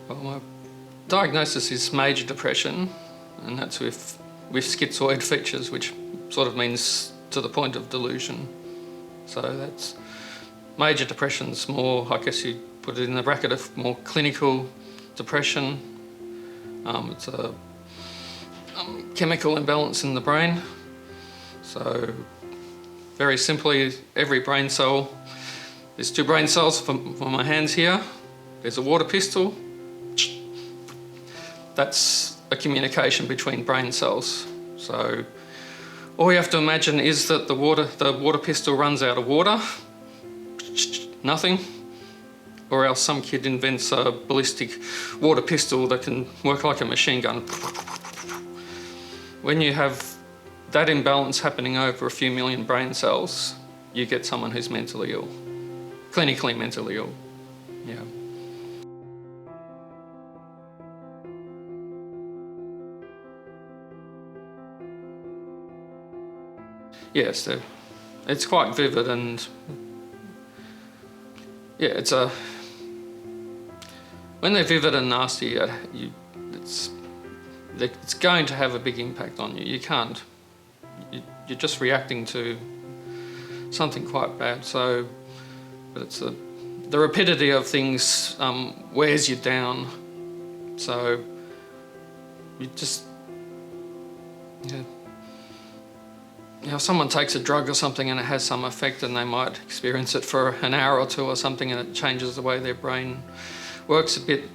Well, my diagnosis is major depression, and that's with schizoid features, which sort of means to the point of delusion. So that's major depression's more, I guess you'd put it in the bracket of more clinical depression. It's a chemical imbalance in the brain. So very simply, every brain cell, there's two brain cells for my hands here. There's a water pistol. That's a communication between brain cells. So all you have to imagine is that the water pistol runs out of water, nothing, or else some kid invents a ballistic water pistol that can work like a machine gun. When you have that imbalance happening over a few million brain cells, you get someone who's mentally ill, clinically mentally ill. Yeah. Yes, it's quite vivid, and yeah, when they're vivid and nasty, it's going to have a big impact on you. You're just reacting to something quite bad. So, but it's the rapidity of things wears you down. So you just, yeah. If someone takes a drug or something and it has some effect, and they might experience it for an hour or two or something, and it changes the way their brain works a bit,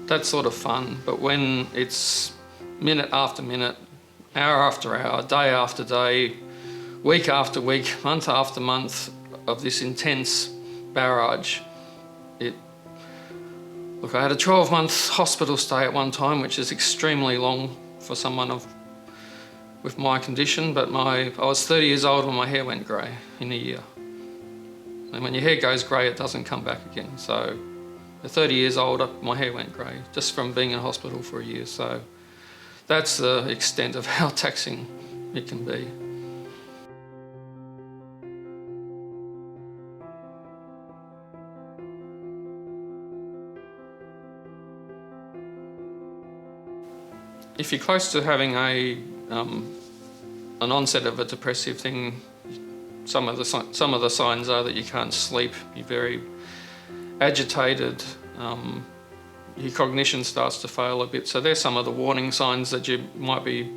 that's sort of fun. But when it's minute after minute, hour after hour, day after day, week after week, month after month of this intense barrage, look, I had a 12-month hospital stay at one time, which is extremely long for someone with my condition, but I was 30 years old when my hair went grey in a year. And when your hair goes grey, it doesn't come back again. So at 30 years old, my hair went grey just from being in hospital for a year. So that's the extent of how taxing it can be. If you're close to having an onset of a depressive thing, some of the signs are that you can't sleep, you're very agitated, your cognition starts to fail a bit. So there's some of the warning signs that you might be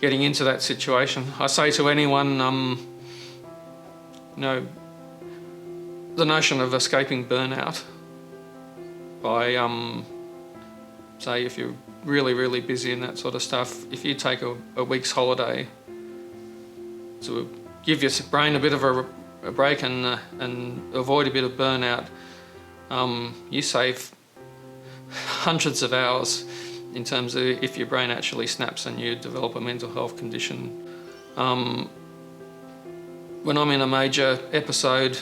getting into that situation. I say to anyone, the notion of escaping burnout by, say, if you're really, really busy and that sort of stuff, if you take a week's holiday to give your brain a bit of a break and avoid a bit of burnout, you save hundreds of hours in terms of if your brain actually snaps and you develop a mental health condition. When I'm in a major episode,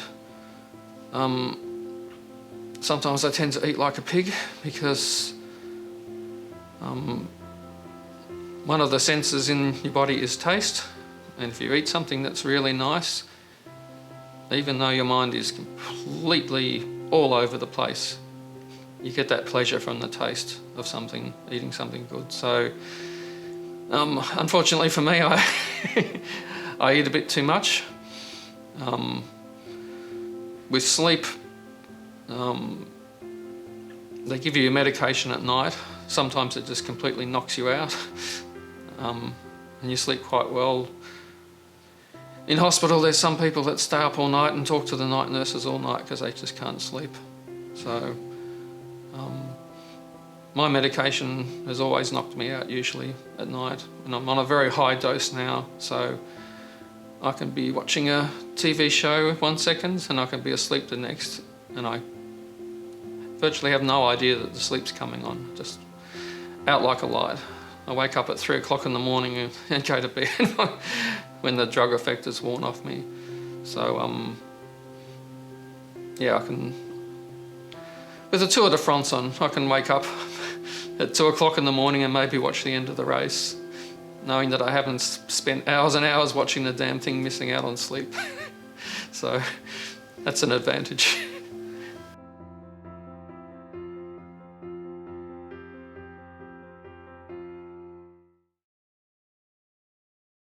sometimes I tend to eat like a pig, because one of the senses in your body is taste, and if you eat something that's really nice, even though your mind is completely all over the place, you get that pleasure from the taste of something, eating something good. So unfortunately for me, I eat a bit too much. With sleep, they give you a medication at night. Sometimes it just completely knocks you out, and you sleep quite well. In hospital, there's some people that stay up all night and talk to the night nurses all night because they just can't sleep. So my medication has always knocked me out, usually at night, and I'm on a very high dose now, so I can be watching a TV show 1 second and I can be asleep the next, and I virtually have no idea that the sleep's coming on, just out like a light. I wake up at 3 o'clock in the morning and go to bed when the drug effect has worn off me. So yeah, I can, with the Tour de France on, I can wake up at 2 o'clock in the morning and maybe watch the end of the race, knowing that I haven't spent hours and hours watching the damn thing, missing out on sleep. So that's an advantage.